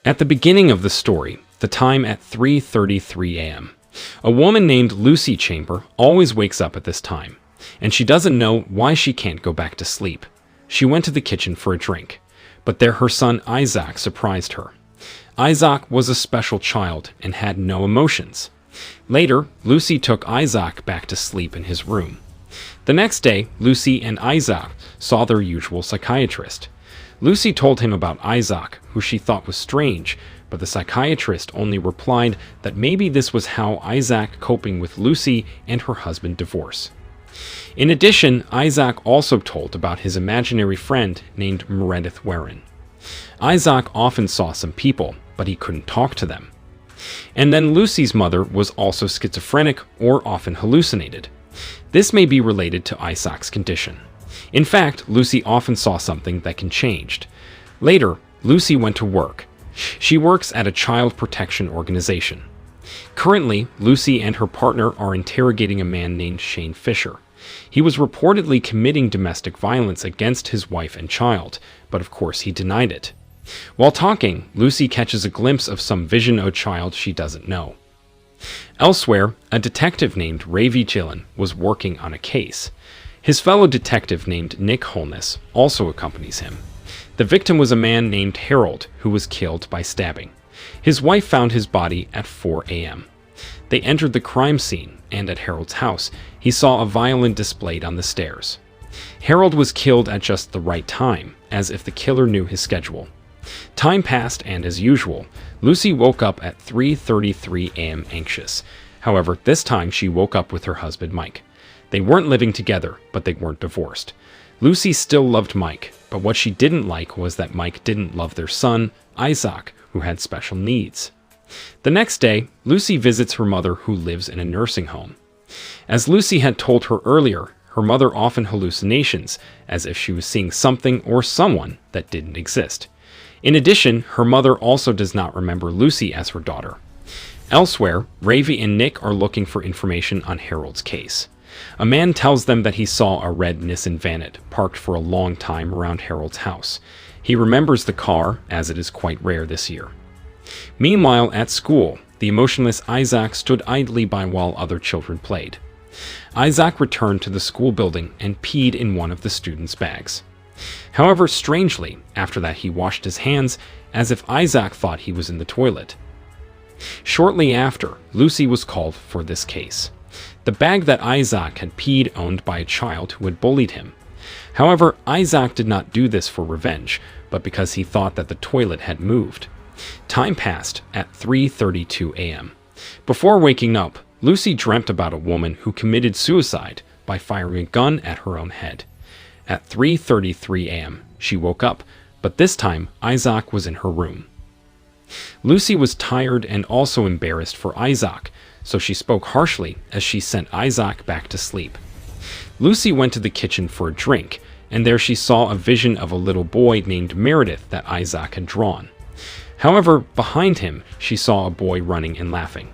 At the beginning of the story, the time at 3:33 a.m., a woman named Lucy Chamber always wakes up at this time, and she doesn't know why she can't go back to sleep. She went to the kitchen for a drink, but there her son Isaac surprised her. Isaac was a special child and had no emotions. Later, Lucy took Isaac back to sleep in his room. The next day, Lucy and Isaac saw their usual psychiatrist. Lucy told him about Isaac, who she thought was strange, but the psychiatrist only replied that maybe this was how Isaac coping with Lucy and her husband divorce. In addition, Isaac also told about his imaginary friend named Meredith Warren. Isaac often saw some people, but he couldn't talk to them. And then Lucy's mother was also schizophrenic or often hallucinated. This may be related to Isaac's condition. In fact, Lucy often saw something that can change. Later, Lucy went to work. She works at a child protection organization. Currently, Lucy and her partner are interrogating a man named Shane Fisher. He was reportedly committing domestic violence against his wife and child, but of course he denied it. While talking, Lucy catches a glimpse of some vision of a child she doesn't know. Elsewhere, a detective named Ravi Gillen was working on a case. His fellow detective named Nick Holness also accompanies him. The victim was a man named Harold, who was killed by stabbing. His wife found his body at 4 a.m. They entered the crime scene, and at Harold's house, he saw a violin displayed on the stairs. Harold was killed at just the right time, as if the killer knew his schedule. Time passed, and as usual, Lucy woke up at 3:33 a.m. anxious. However, this time she woke up with her husband Mike. They weren't living together, but they weren't divorced. Lucy still loved Mike, but what she didn't like was that Mike didn't love their son, Isaac, who had special needs. The next day, Lucy visits her mother, who lives in a nursing home. As Lucy had told her earlier, her mother often hallucinations, as if she was seeing something or someone that didn't exist. In addition, her mother also does not remember Lucy as her daughter. Elsewhere, Ravi and Nick are looking for information on Harold's case. A man tells them that he saw a red Nissan Vanette parked for a long time around Harold's house. He remembers the car, as it is quite rare this year. Meanwhile, at school, the emotionless Isaac stood idly by while other children played. Isaac returned to the school building and peed in one of the students' bags. However, strangely, after that he washed his hands as if Isaac thought he was in the toilet. Shortly after, Lucy was called for this case. The bag that Isaac had peed owned by a child who had bullied him. However, Isaac did not do this for revenge, but because he thought that the toilet had moved. Time passed at 3:32 a.m. Before waking up, Lucy dreamt about a woman who committed suicide by firing a gun at her own head. At 3:33 a.m., she woke up, but this time Isaac was in her room. Lucy was tired and also embarrassed for Isaac, so she spoke harshly as she sent Isaac back to sleep. Lucy went to the kitchen for a drink, and there she saw a vision of a little boy named Meredith that Isaac had drawn. However, behind him, she saw a boy running and laughing.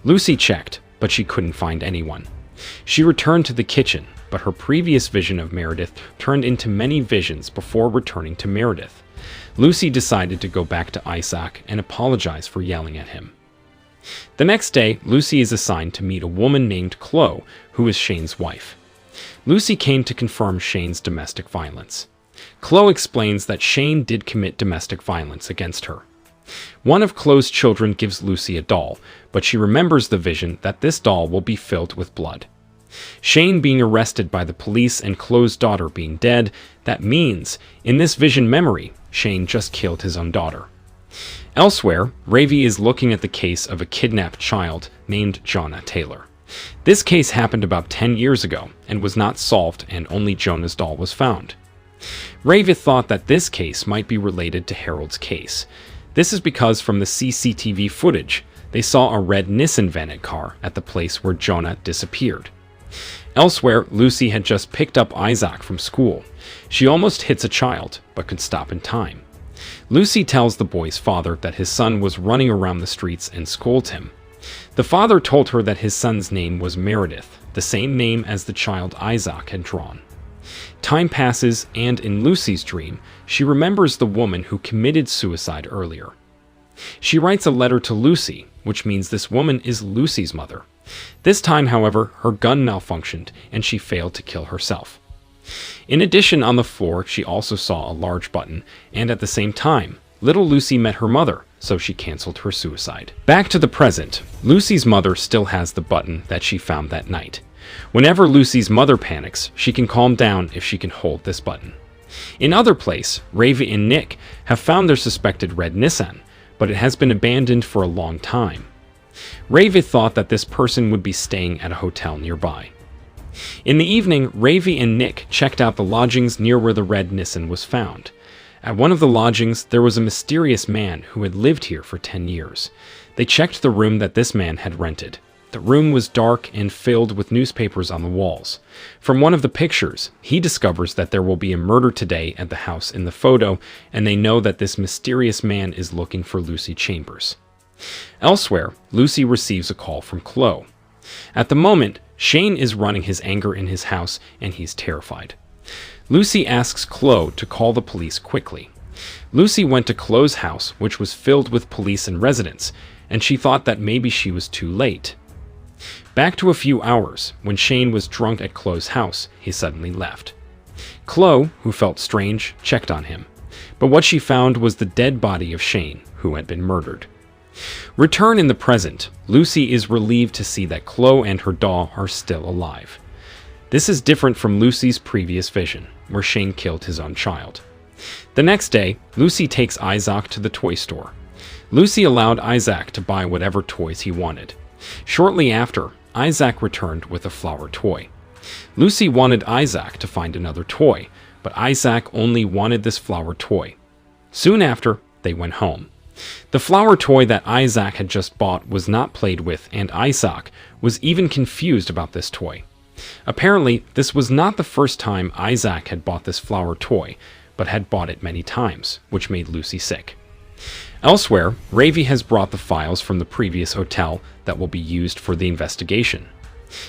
Lucy checked, but she couldn't find anyone. She returned to the kitchen, but her previous vision of Meredith turned into many visions before returning to Meredith. Lucy decided to go back to Isaac and apologize for yelling at him. The next day, Lucy is assigned to meet a woman named Chloe, who is Shane's wife. Lucy came to confirm Shane's domestic violence. Chloe explains that Shane did commit domestic violence against her. One of Chloe's children gives Lucy a doll, but she remembers the vision that this doll will be filled with blood. Shane being arrested by the police and Chloe's daughter being dead, that means, in this vision memory, Shane just killed his own daughter. Elsewhere, Ravi is looking at the case of a kidnapped child named Jonah Taylor. This case happened about 10 years ago and was not solved, and only Jonah's doll was found. Ravi thought that this case might be related to Harold's case. This is because from the CCTV footage, they saw a red Nissan Vanette car at the place where Jonah disappeared. Elsewhere, Lucy had just picked up Isaac from school. She almost hits a child, but could stop in time. Lucy tells the boy's father that his son was running around the streets and scolds him. The father told her that his son's name was Meredith, the same name as the child Isaac had drawn. Time passes, and in Lucy's dream, she remembers the woman who committed suicide earlier. She writes a letter to Lucy, which means this woman is Lucy's mother. This time, however, her gun malfunctioned and she failed to kill herself. In addition, on the floor, she also saw a large button, and at the same time, little Lucy met her mother, so she canceled her suicide. Back to the present, Lucy's mother still has the button that she found that night. Whenever Lucy's mother panics, she can calm down if she can hold this button. In other place, Ravi and Nick have found their suspected red Nissan, but it has been abandoned for a long time. Ravi thought that this person would be staying at a hotel nearby. In the evening, Ravi and Nick checked out the lodgings near where the red Nissan was found. At one of the lodgings, there was a mysterious man who had lived here for 10 years. They checked the room that this man had rented. The room was dark and filled with newspapers on the walls. From one of the pictures, he discovers that there will be a murder today at the house in the photo, and they know that this mysterious man is looking for Lucy Chambers. Elsewhere, Lucy receives a call from Chloe. At the moment, Shane is running his anger in his house, and he's terrified. Lucy asks Chloe to call the police quickly. Lucy went to Chloe's house, which was filled with police and residents, and she thought that maybe she was too late. Back to a few hours, when Shane was drunk at Chloe's house, he suddenly left. Chloe, who felt strange, checked on him, but what she found was the dead body of Shane, who had been murdered. Return in the present, Lucy is relieved to see that Chloe and her doll are still alive. This is different from Lucy's previous vision, where Shane killed his own child. The next day, Lucy takes Isaac to the toy store. Lucy allowed Isaac to buy whatever toys he wanted. Shortly after, Isaac returned with a flower toy. Lucy wanted Isaac to find another toy, but Isaac only wanted this flower toy. Soon after, they went home. The flower toy that Isaac had just bought was not played with, and Isaac was even confused about this toy. Apparently, this was not the first time Isaac had bought this flower toy, but had bought it many times, which made Lucy sick. Elsewhere, Ravi has brought the files from the previous hotel that will be used for the investigation.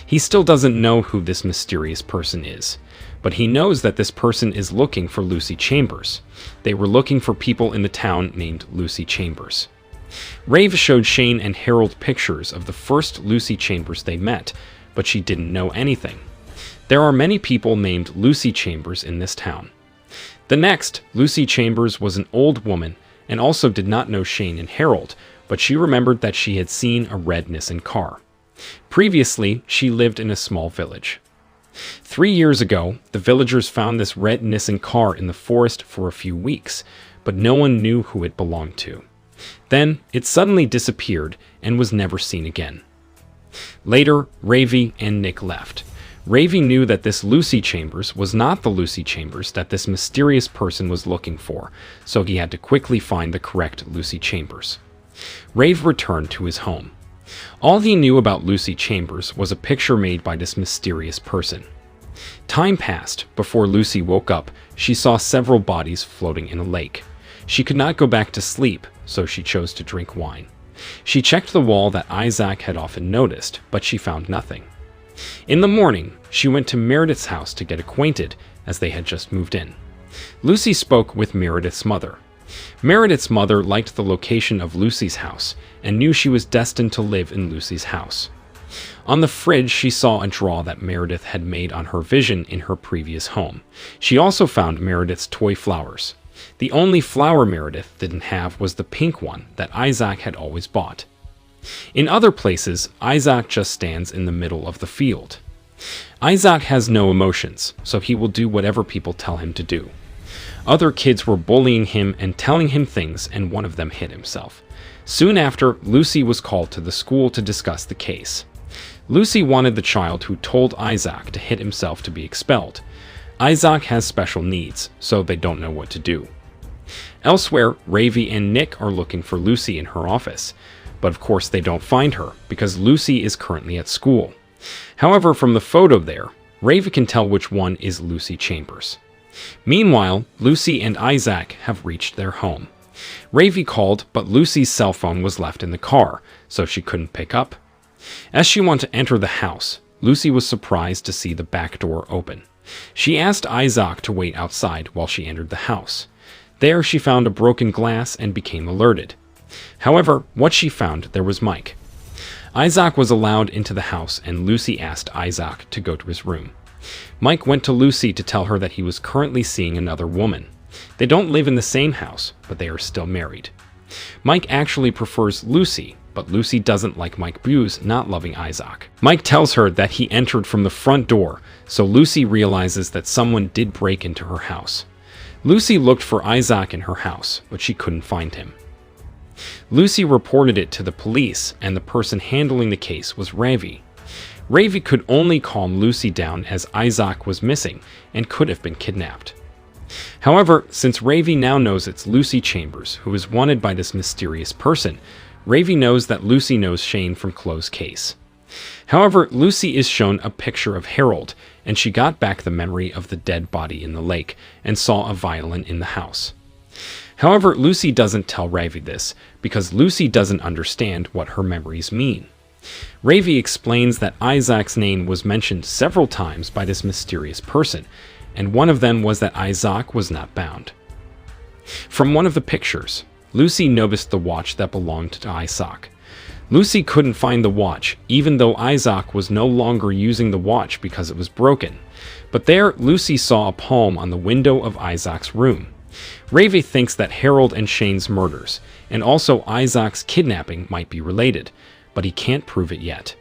He still doesn't know who this mysterious person is, but he knows that this person is looking for Lucy Chambers. They were looking for people in the town named Lucy Chambers. Rave showed Shane and Harold pictures of the first Lucy Chambers they met, but she didn't know anything. There are many people named Lucy Chambers in this town. The next, Lucy Chambers was an old woman and also did not know Shane and Harold, but she remembered that she had seen a red Nissan car. Previously, she lived in a small village. 3 years ago, the villagers found this red Nissan car in the forest for a few weeks, but no one knew who it belonged to. Then, it suddenly disappeared and was never seen again. Later, Ravi and Nick left. Ravi knew that this Lucy Chambers was not the Lucy Chambers that this mysterious person was looking for, so he had to quickly find the correct Lucy Chambers. Rave returned to his home. All he knew about Lucy Chambers was a picture made by this mysterious person. Time passed. Before Lucy woke up, she saw several bodies floating in a lake. She could not go back to sleep, so she chose to drink wine. She checked the wall that Isaac had often noticed, but she found nothing. In the morning, she went to Meredith's house to get acquainted, as they had just moved in. Lucy spoke with Meredith's mother. Meredith's mother liked the location of Lucy's house and knew she was destined to live in Lucy's house. On the fridge, she saw a draw that Meredith had made on her vision in her previous home. She also found Meredith's toy flowers. The only flower Meredith didn't have was the pink one that Isaac had always bought. In other places, Isaac just stands in the middle of the field. Isaac has no emotions, so he will do whatever people tell him to do. Other kids were bullying him and telling him things, and one of them hit himself. Soon after, Lucy was called to the school to discuss the case. Lucy wanted the child who told Isaac to hit himself to be expelled. Isaac has special needs, so they don't know what to do. Elsewhere, Ravi and Nick are looking for Lucy in her office, but of course they don't find her because Lucy is currently at school. However, from the photo there, Ravi can tell which one is Lucy Chambers. Meanwhile, Lucy and Isaac have reached their home. Ravi called, but Lucy's cell phone was left in the car, so she couldn't pick up. As she wanted to enter the house, Lucy was surprised to see the back door open. She asked Isaac to wait outside while she entered the house. There she found a broken glass and became alerted. However, what she found there was Mike. Isaac was allowed into the house, and Lucy asked Isaac to go to his room. Mike went to Lucy to tell her that he was currently seeing another woman. They don't live in the same house, but they are still married. Mike actually prefers Lucy, but Lucy doesn't like Mike Buse not loving Isaac. Mike tells her that he entered from the front door, so Lucy realizes that someone did break into her house. Lucy looked for Isaac in her house, but she couldn't find him. Lucy reported it to the police, and the person handling the case was Ravi. Ravi could only calm Lucy down as Isaac was missing and could have been kidnapped. However, since Ravi now knows it's Lucy Chambers who is wanted by this mysterious person, Ravi knows that Lucy knows Shane from Closed Case. However, Lucy is shown a picture of Harold, and she got back the memory of the dead body in the lake and saw a violin in the house. However, Lucy doesn't tell Ravi this because Lucy doesn't understand what her memories mean. Ravi explains that Isaac's name was mentioned several times by this mysterious person, and one of them was that Isaac was not bound. From one of the pictures, Lucy noticed the watch that belonged to Isaac. Lucy couldn't find the watch, even though Isaac was no longer using the watch because it was broken. But there, Lucy saw a palm on the window of Isaac's room. Ravi thinks that Harold and Shane's murders, and also Isaac's kidnapping, might be related, but he can't prove it yet.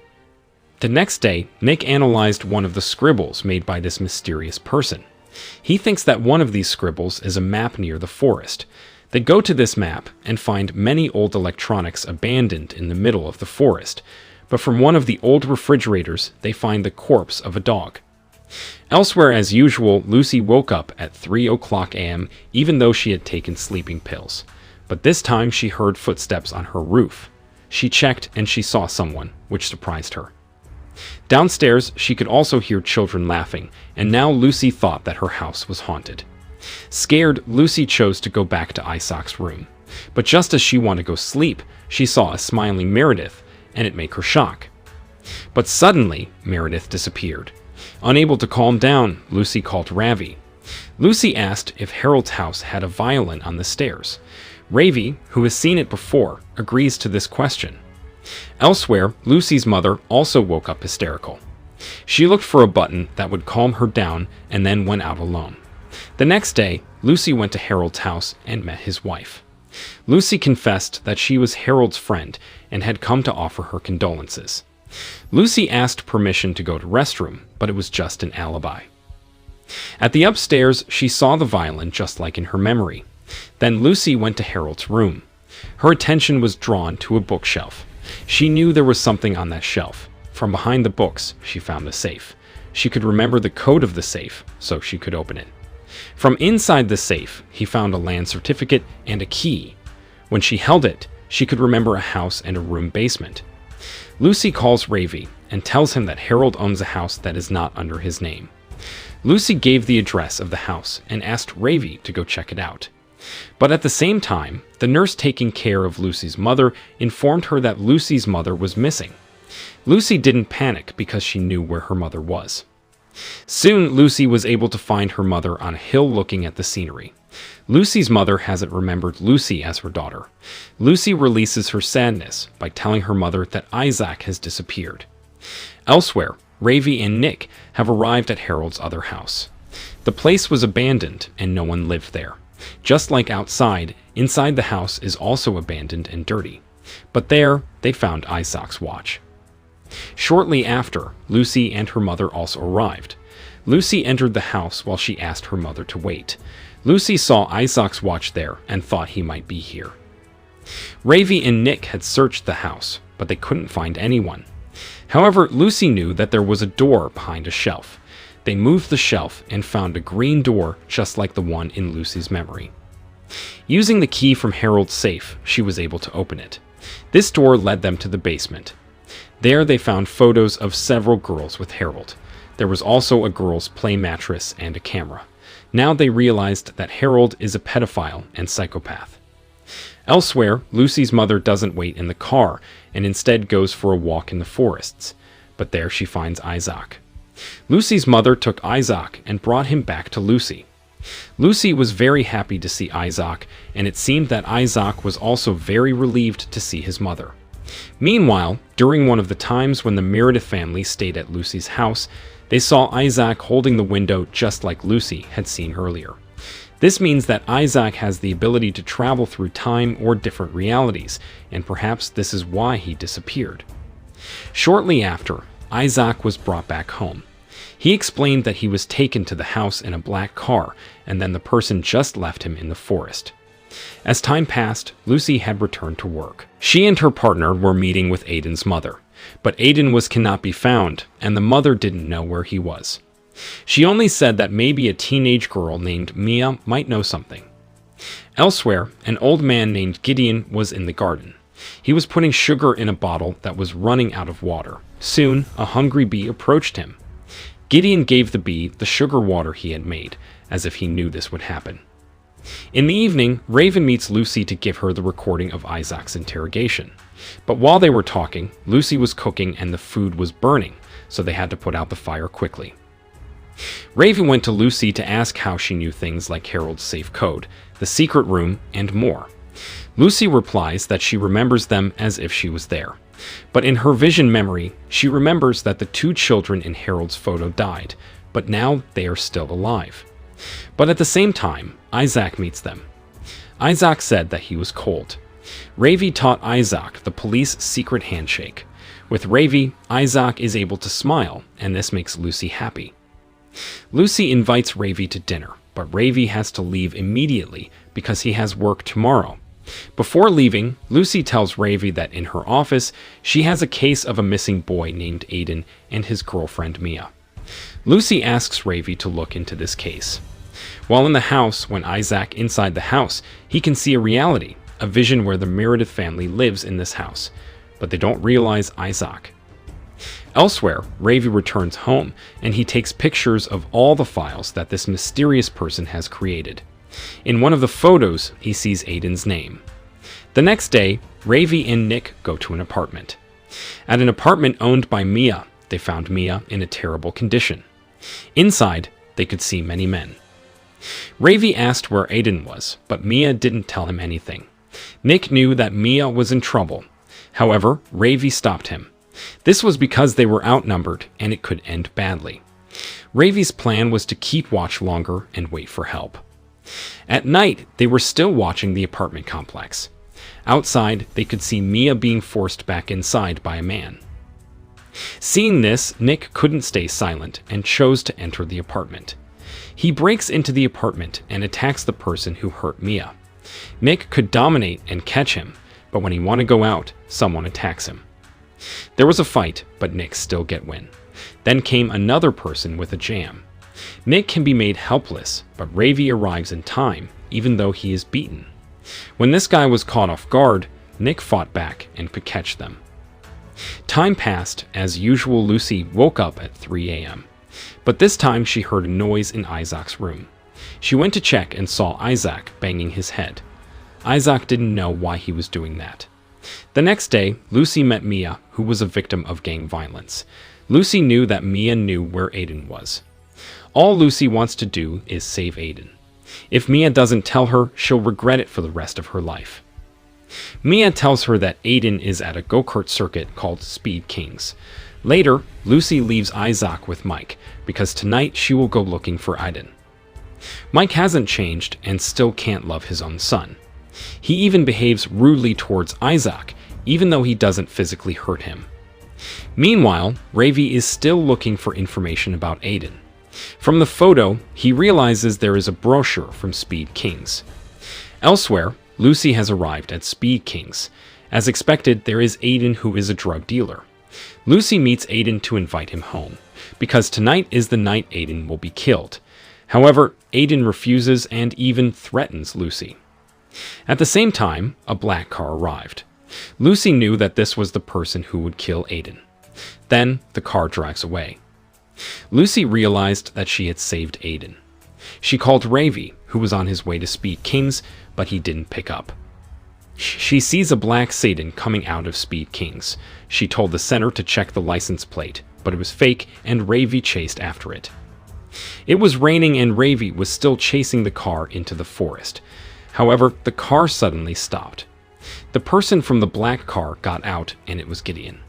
The next day, Nick analyzed one of the scribbles made by this mysterious person. He thinks that one of these scribbles is a map near the forest. They go to this map and find many old electronics abandoned in the middle of the forest, but from one of the old refrigerators they find the corpse of a dog. Elsewhere, as usual, Lucy woke up at 3:00 a.m. even though she had taken sleeping pills. But this time she heard footsteps on her roof. She checked and she saw someone, which surprised her. Downstairs, she could also hear children laughing, and now Lucy thought that her house was haunted. Scared, Lucy chose to go back to Isaac's room. But just as she wanted to go sleep, she saw a smiling Meredith, and it made her shock. But suddenly, Meredith disappeared. Unable to calm down, Lucy called Ravi. Lucy asked if Harold's house had a violin on the stairs. Ravi, who has seen it before, agrees to this question. Elsewhere, Lucy's mother also woke up hysterical. She looked for a button that would calm her down and then went out alone. The next day, Lucy went to Harold's house and met his wife. Lucy confessed that she was Harold's friend and had come to offer her condolences. Lucy asked permission to go to restroom, but it was just an alibi. At the upstairs, she saw the violin just like in her memory. Then Lucy went to Harold's room. Her attention was drawn to a bookshelf. She knew there was something on that shelf. From behind the books, she found the safe. She could remember the code of the safe, so she could open it. From inside the safe, he found a land certificate and a key. When she held it, she could remember a house and a room basement. Lucy calls Ravi and tells him that Harold owns a house that is not under his name. Lucy gave the address of the house and asked Ravi to go check it out. But at the same time, the nurse taking care of Lucy's mother informed her that Lucy's mother was missing. Lucy didn't panic because she knew where her mother was. Soon, Lucy was able to find her mother on a hill looking at the scenery. Lucy's mother hasn't remembered Lucy as her daughter. Lucy releases her sadness by telling her mother that Isaac has disappeared. Elsewhere, Ravi and Nick have arrived at Harold's other house. The place was abandoned and no one lived there. Just like outside, inside the house is also abandoned and dirty. But there, they found Isaac's watch. Shortly after, Lucy and her mother also arrived. Lucy entered the house while she asked her mother to wait. Lucy saw Isaac's watch there and thought he might be here. Ravi and Nick had searched the house, but they couldn't find anyone. However, Lucy knew that there was a door behind a shelf. They moved the shelf and found a green door just like the one in Lucy's memory. Using the key from Harold's safe, she was able to open it. This door led them to the basement. There they found photos of several girls with Harold. There was also a girl's play mattress and a camera. Now they realized that Harold is a pedophile and psychopath. Elsewhere, Lucy's mother doesn't wait in the car and instead goes for a walk in the forests. But there she finds Isaac. Lucy's mother took Isaac and brought him back to Lucy. Lucy was very happy to see Isaac, and it seemed that Isaac was also very relieved to see his mother. Meanwhile, during one of the times when the Meredith family stayed at Lucy's house, they saw Isaac holding the window just like Lucy had seen earlier. This means that Isaac has the ability to travel through time or different realities, and perhaps this is why he disappeared. Shortly after, Isaac was brought back home. He explained that he was taken to the house in a black car, and then the person just left him in the forest. As time passed, Lucy had returned to work. She and her partner were meeting with Aiden's mother, but Aiden cannot be found, and the mother didn't know where he was. She only said that maybe a teenage girl named Mia might know something. Elsewhere, an old man named Gideon was in the garden. He was putting sugar in a bottle that was running out of water. Soon, a hungry bee approached him. Gideon gave the bee the sugar water he had made, as if he knew this would happen. In the evening, Raven meets Lucy to give her the recording of Isaac's interrogation. But while they were talking, Lucy was cooking and the food was burning, so they had to put out the fire quickly. Raven went to Lucy to ask how she knew things like Harold's safe code, the secret room, and more. Lucy replies that she remembers them as if she was there. But in her vision memory, she remembers that the two children in Harold's photo died, but now they are still alive. But at the same time, Isaac meets them. Isaac said that he was cold. Ravi taught Isaac the police secret handshake. With Ravi, Isaac is able to smile, and this makes Lucy happy. Lucy invites Ravi to dinner, but Ravi has to leave immediately because he has work tomorrow. Before leaving, Lucy tells Ravi that in her office, she has a case of a missing boy named Aiden and his girlfriend Mia. Lucy asks Ravi to look into this case. While in the house, when Isaac inside the house, he can see a reality, a vision where the Meredith family lives in this house, but they don't realize Isaac. Elsewhere, Ravi returns home, and he takes pictures of all the files that this mysterious person has created. In one of the photos, he sees Aiden's name. The next day, Ravi and Nick go to an apartment. At an apartment owned by Mia, they found Mia in a terrible condition. Inside, they could see many men. Ravi asked where Aiden was, but Mia didn't tell him anything. Nick knew that Mia was in trouble. However, Ravi stopped him. This was because they were outnumbered, and it could end badly. Ravi's plan was to keep watch longer and wait for help. At night, they were still watching the apartment complex. Outside, they could see Mia being forced back inside by a man. Seeing this, Nick couldn't stay silent and chose to enter the apartment. He breaks into the apartment and attacks the person who hurt Mia. Nick could dominate and catch him, but when he wanted to go out, someone attacks him. There was a fight, but Nick still get win. Then came another person with a jam. Nick can be made helpless, but Ravi arrives in time, even though he is beaten. When this guy was caught off guard, Nick fought back and could catch them. Time passed. As usual, Lucy woke up at 3 a.m. But this time she heard a noise in Isaac's room. She went to check and saw Isaac banging his head. Isaac didn't know why he was doing that. The next day, Lucy met Mia, who was a victim of gang violence. Lucy knew that Mia knew where Aiden was. All Lucy wants to do is save Aiden. If Mia doesn't tell her, she'll regret it for the rest of her life. Mia tells her that Aiden is at a go-kart circuit called Speed Kings. Later, Lucy leaves Isaac with Mike, because tonight she will go looking for Aiden. Mike hasn't changed and still can't love his own son. He even behaves rudely towards Isaac, even though he doesn't physically hurt him. Meanwhile, Ravi is still looking for information about Aiden. From the photo, he realizes there is a brochure from Speed Kings. Elsewhere, Lucy has arrived at Speed Kings. As expected, there is Aiden, who is a drug dealer. Lucy meets Aiden to invite him home, because tonight is the night Aiden will be killed. However, Aiden refuses and even threatens Lucy. At the same time, a black car arrived. Lucy knew that this was the person who would kill Aiden. Then, the car drives away. Lucy realized that she had saved Aiden. She called Ravi, who was on his way to Speed Kings, but he didn't pick up. She sees a black sedan coming out of Speed Kings. She told the center to check the license plate, but it was fake and Ravi chased after it. It was raining and Ravi was still chasing the car into the forest. However, the car suddenly stopped. The person from the black car got out, and it was Gideon.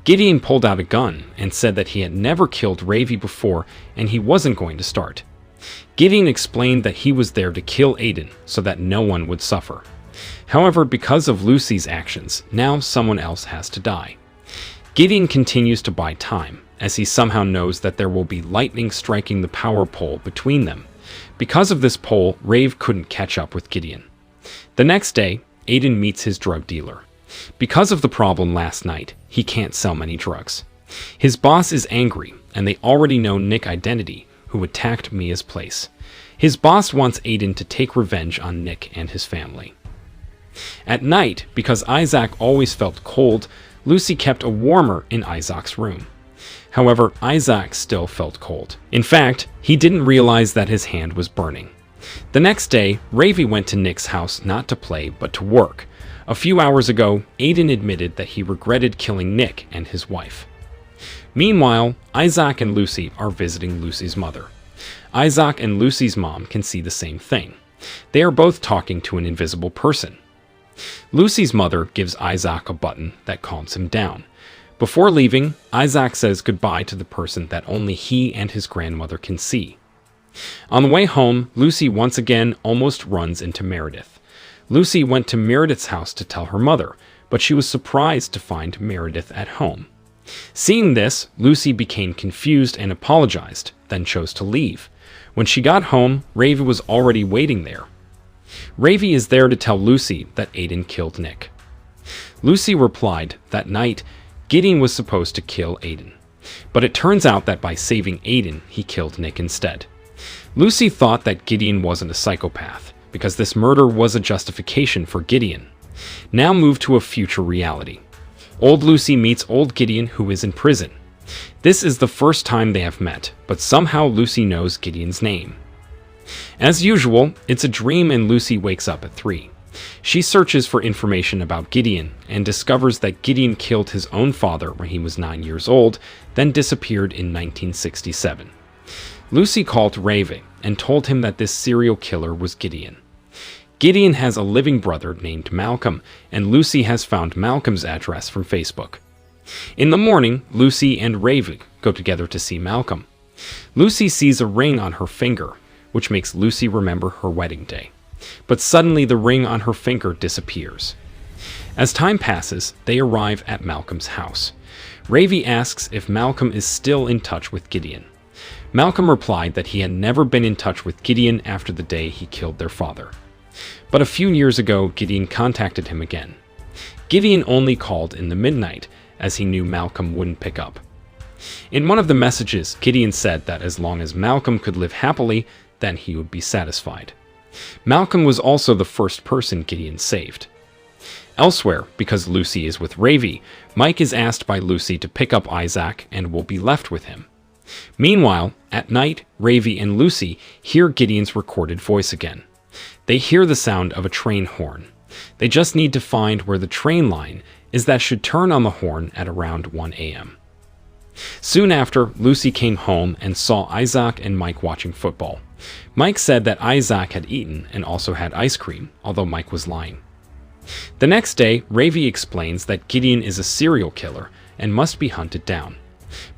Gideon pulled out a gun and said that he had never killed Ravi before and he wasn't going to start. Gideon explained that he was there to kill Aiden so that no one would suffer. However, because of Lucy's actions, now someone else has to die. Gideon continues to buy time, as he somehow knows that there will be lightning striking the power pole between them. Because of this pole, Rave couldn't catch up with Gideon. The next day, Aiden meets his drug dealer. Because of the problem last night, he can't sell many drugs. His boss is angry, and they already know Nick's identity, who attacked Mia's place. His boss wants Aiden to take revenge on Nick and his family. At night, because Isaac always felt cold, Lucy kept a warmer in Isaac's room. However, Isaac still felt cold. In fact, he didn't realize that his hand was burning. The next day, Ravi went to Nick's house not to play, but to work. A few hours ago, Aiden admitted that he regretted killing Nick and his wife. Meanwhile, Isaac and Lucy are visiting Lucy's mother. Isaac and Lucy's mom can see the same thing. They are both talking to an invisible person. Lucy's mother gives Isaac a button that calms him down. Before leaving, Isaac says goodbye to the person that only he and his grandmother can see. On the way home, Lucy once again almost runs into Meredith. Lucy went to Meredith's house to tell her mother, but she was surprised to find Meredith at home. Seeing this, Lucy became confused and apologized, then chose to leave. When she got home, Ravi was already waiting there. Ravi is there to tell Lucy that Aiden killed Nick. Lucy replied that night Gideon was supposed to kill Aiden, but it turns out that by saving Aiden, he killed Nick instead. Lucy thought that Gideon wasn't a psychopath, because this murder was a justification for Gideon. Now move to a future reality. Old Lucy meets old Gideon, who is in prison. This is the first time they have met, but somehow Lucy knows Gideon's name. As usual, it's a dream and Lucy wakes up at 3. She searches for information about Gideon and discovers that Gideon killed his own father when he was 9 years old, then disappeared in 1967. Lucy called Ravi and told him that this serial killer was Gideon. Gideon has a living brother named Malcolm, and Lucy has found Malcolm's address from Facebook. In the morning, Lucy and Ravi go together to see Malcolm. Lucy sees a ring on her finger, which makes Lucy remember her wedding day. But suddenly the ring on her finger disappears. As time passes, they arrive at Malcolm's house. Ravi asks if Malcolm is still in touch with Gideon. Malcolm replied that he had never been in touch with Gideon after the day he killed their father. But a few years ago, Gideon contacted him again. Gideon only called in the midnight, as he knew Malcolm wouldn't pick up. In one of the messages, Gideon said that as long as Malcolm could live happily, then he would be satisfied. Malcolm was also the first person Gideon saved. Elsewhere, because Lucy is with Ravi, Mike is asked by Lucy to pick up Isaac and will be left with him. Meanwhile, at night, Ravi and Lucy hear Gideon's recorded voice again. They hear the sound of a train horn. They just need to find where the train line is that should turn on the horn at around 1 a.m. Soon after, Lucy came home and saw Isaac and Mike watching football. Mike said that Isaac had eaten and also had ice cream, although Mike was lying. The next day, Ravi explains that Gideon is a serial killer and must be hunted down.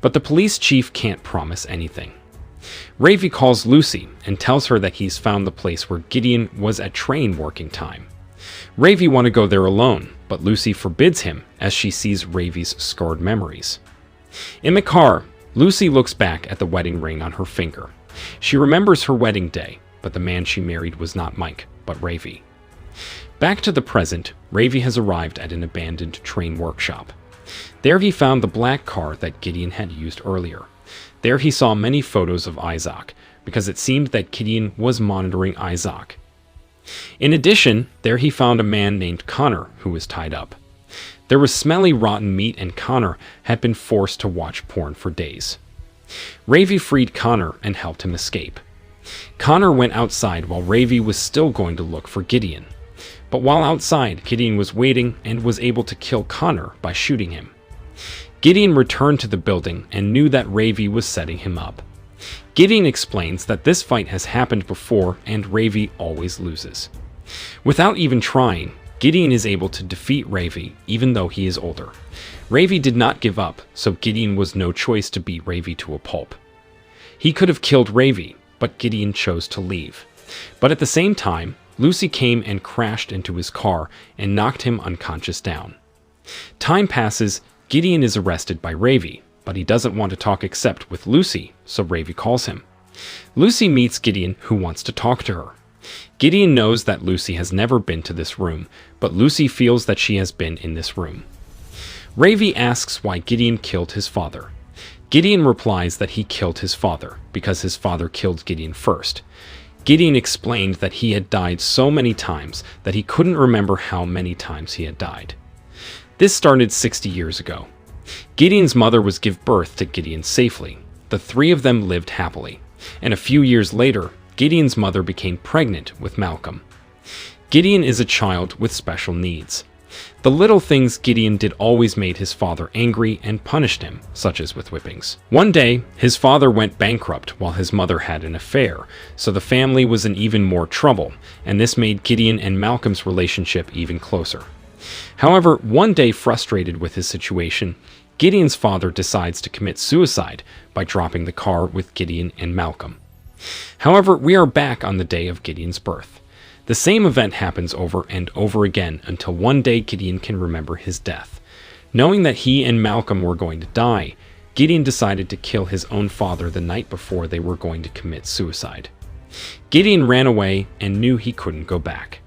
But the police chief can't promise anything. Ravi calls Lucy and tells her that he's found the place where Gideon was at train working time. Ravi wants to go there alone, but Lucy forbids him as she sees Ravi's scarred memories. In the car, Lucy looks back at the wedding ring on her finger. She remembers her wedding day, but the man she married was not Mike, but Ravi. Back to the present, Ravi has arrived at an abandoned train workshop. There he found the black car that Gideon had used earlier. There he saw many photos of Isaac, because it seemed that Gideon was monitoring Isaac. In addition, there he found a man named Connor who was tied up. There was smelly rotten meat and Connor had been forced to watch porn for days. Ravi freed Connor and helped him escape. Connor went outside while Ravi was still going to look for Gideon. But while outside, Gideon was waiting and was able to kill Connor by shooting him. Gideon returned to the building and knew that Ravi was setting him up. Gideon explains that this fight has happened before and Ravi always loses. Without even trying, Gideon is able to defeat Ravi even though he is older. Ravi did not give up, so Gideon was no choice to beat Ravi to a pulp. He could have killed Ravi, but Gideon chose to leave. But at the same time, Lucy came and crashed into his car and knocked him unconscious down. Time passes, Gideon is arrested by Ravi, but he doesn't want to talk except with Lucy, so Ravi calls him. Lucy meets Gideon, who wants to talk to her. Gideon knows that Lucy has never been to this room, but Lucy feels that she has been in this room. Ravi asks why Gideon killed his father. Gideon replies that he killed his father because his father killed Gideon first. Gideon explained that he had died so many times that he couldn't remember how many times he had died. This started 60 years ago. Gideon's mother was give birth to Gideon safely. The three of them lived happily, and a few years later, Gideon's mother became pregnant with Malcolm. Gideon is a child with special needs. The little things Gideon did always made his father angry and punished him, such as with whippings. One day, his father went bankrupt while his mother had an affair, so the family was in even more trouble, and this made Gideon and Malcolm's relationship even closer. However, one day, frustrated with his situation, Gideon's father decides to commit suicide by dropping the car with Gideon and Malcolm. However, we are back on the day of Gideon's birth. The same event happens over and over again until one day Gideon can remember his death. Knowing that he and Malcolm were going to die, Gideon decided to kill his own father the night before they were going to commit suicide. Gideon ran away and knew he couldn't go back.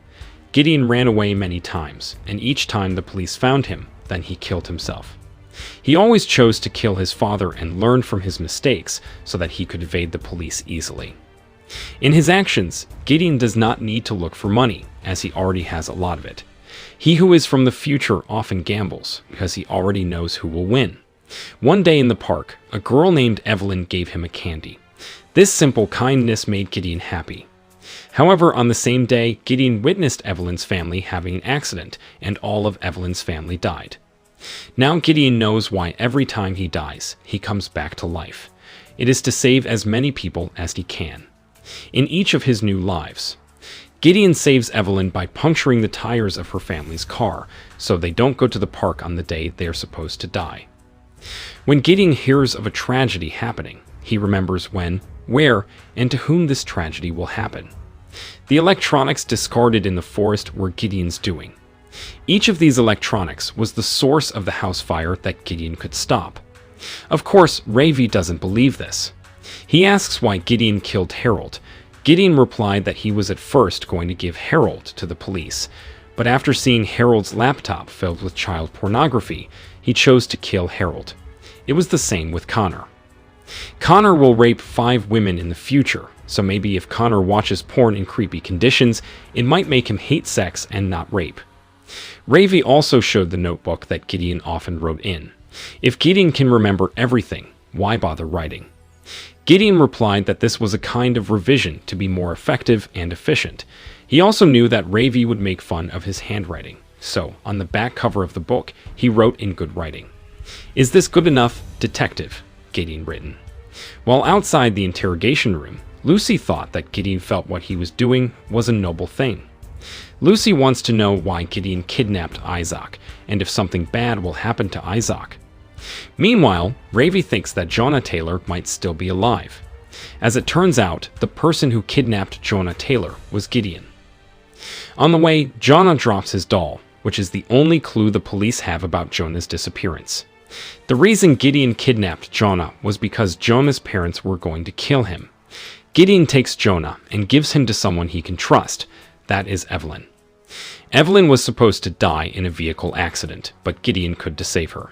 Gideon ran away many times, and each time the police found him, then he killed himself. He always chose to kill his father and learn from his mistakes so that he could evade the police easily. In his actions, Gideon does not need to look for money, as he already has a lot of it. He who is from the future often gambles, because he already knows who will win. One day in the park, a girl named Evelyn gave him a candy. This simple kindness made Gideon happy. However, on the same day, Gideon witnessed Evelyn's family having an accident, and all of Evelyn's family died. Now Gideon knows why every time he dies, he comes back to life. It is to save as many people as he can. In each of his new lives, Gideon saves Evelyn by puncturing the tires of her family's car, so they don't go to the park on the day they are supposed to die. When Gideon hears of a tragedy happening, he remembers when, where, and to whom this tragedy will happen. The electronics discarded in the forest were Gideon's doing. Each of these electronics was the source of the house fire that Gideon could stop. Of course, Ravi doesn't believe this. He asks why Gideon killed Harold. Gideon replied that he was at first going to give Harold to the police, but after seeing Harold's laptop filled with child pornography, he chose to kill Harold. It was the same with Connor. Connor will rape 5 women in the future, so maybe if Connor watches porn in creepy conditions, it might make him hate sex and not rape. Ravi also showed the notebook that Gideon often wrote in. If Gideon can remember everything, why bother writing? Gideon replied that this was a kind of revision to be more effective and efficient. He also knew that Ravi would make fun of his handwriting, so on the back cover of the book, he wrote in good writing, "Is this good enough, detective?" Gideon written. While outside the interrogation room, Lucy thought that Gideon felt what he was doing was a noble thing. Lucy wants to know why Gideon kidnapped Isaac, and if something bad will happen to Isaac. Meanwhile, Ravi thinks that Jonah Taylor might still be alive. As it turns out, the person who kidnapped Jonah Taylor was Gideon. On the way, Jonah drops his doll, which is the only clue the police have about Jonah's disappearance. The reason Gideon kidnapped Jonah was because Jonah's parents were going to kill him. Gideon takes Jonah and gives him to someone he can trust. That is Evelyn. Evelyn was supposed to die in a vehicle accident, but Gideon could to save her.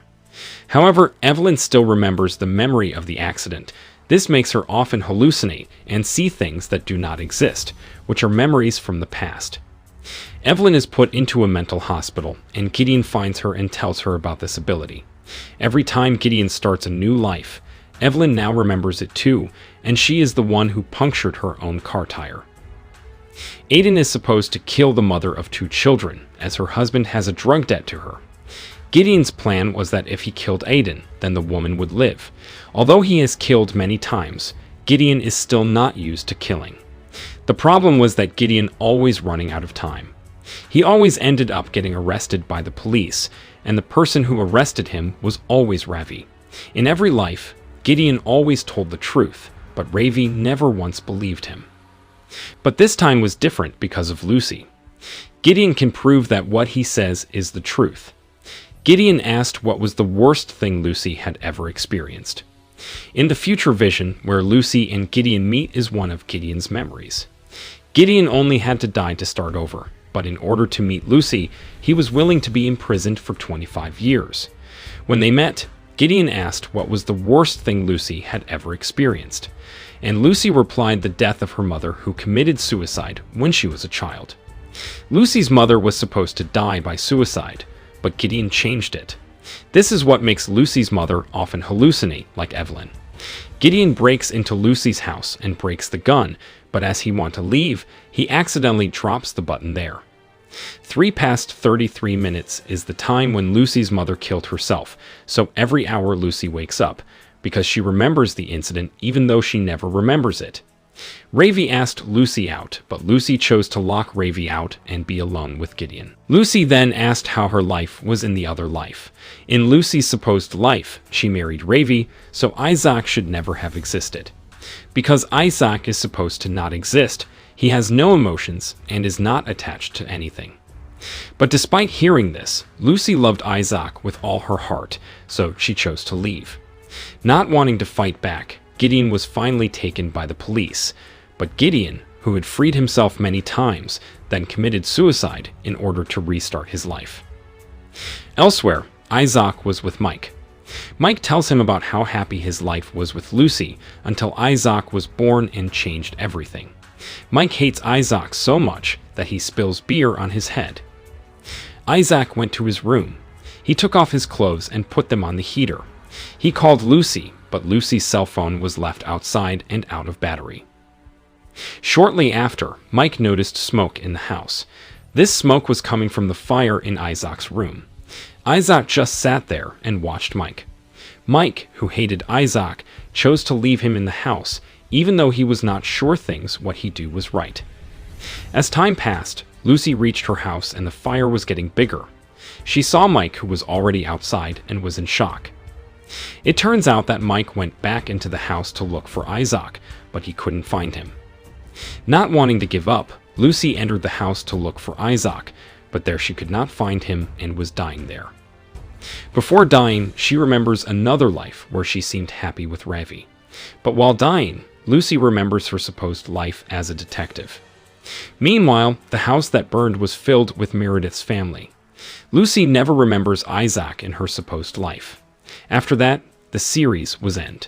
However, Evelyn still remembers the memory of the accident. This makes her often hallucinate and see things that do not exist, which are memories from the past. Evelyn is put into a mental hospital, and Gideon finds her and tells her about this ability. Every time Gideon starts a new life, Evelyn now remembers it too, and she is the one who punctured her own car tire. Aiden is supposed to kill the mother of 2 children, as her husband has a drug debt to her. Gideon's plan was that if he killed Aiden, then the woman would live. Although he has killed many times, Gideon is still not used to killing. The problem was that Gideon always running out of time. He always ended up getting arrested by the police, and the person who arrested him was always Ravi. In every life, Gideon always told the truth, but Ravi never once believed him. But this time was different because of Lucy. Gideon can prove that what he says is the truth. Gideon asked what was the worst thing Lucy had ever experienced. In the future vision, where Lucy and Gideon meet, is one of Gideon's memories. Gideon only had to die to start over, but in order to meet Lucy, he was willing to be imprisoned for 25 years. When they met, Gideon asked what was the worst thing Lucy had ever experienced, and Lucy replied the death of her mother, who committed suicide when she was a child. Lucy's mother was supposed to die by suicide, but Gideon changed it. This is what makes Lucy's mother often hallucinate, like Evelyn. Gideon breaks into Lucy's house and breaks the gun, but as he wants to leave, he accidentally drops the button there. 3 past 33 minutes is the time when Lucy's mother killed herself, so every hour Lucy wakes up, because she remembers the incident even though she never remembers it. Ravi asked Lucy out, but Lucy chose to lock Ravi out and be alone with Gideon. Lucy then asked how her life was in the other life. In Lucy's supposed life, she married Ravi, so Isaac should never have existed. Because Isaac is supposed to not exist, he has no emotions and is not attached to anything. But despite hearing this, Lucy loved Isaac with all her heart, so she chose to leave. Not wanting to fight back, Gideon was finally taken by the police, but Gideon, who had freed himself many times, then committed suicide in order to restart his life. Elsewhere, Isaac was with Mike. Mike tells him about how happy his life was with Lucy until Isaac was born and changed everything. Mike hates Isaac so much that he spills beer on his head. Isaac went to his room. He took off his clothes and put them on the heater. He called Lucy, but Lucy's cell phone was left outside and out of battery. Shortly after, Mike noticed smoke in the house. This smoke was coming from the fire in Isaac's room. Isaac just sat there and watched Mike. Mike, who hated Isaac, chose to leave him in the house, even though he was not sure what he do was right. As time passed, Lucy reached her house and the fire was getting bigger. She saw Mike, who was already outside, and was in shock. It turns out that Mike went back into the house to look for Isaac, but he couldn't find him. Not wanting to give up, Lucy entered the house to look for Isaac, but there she could not find him and was dying there. Before dying, she remembers another life where she seemed happy with Ravi. But while dying, Lucy remembers her supposed life as a detective. Meanwhile, the house that burned was filled with Meredith's family. Lucy never remembers Isaac in her supposed life. After that, the series was end.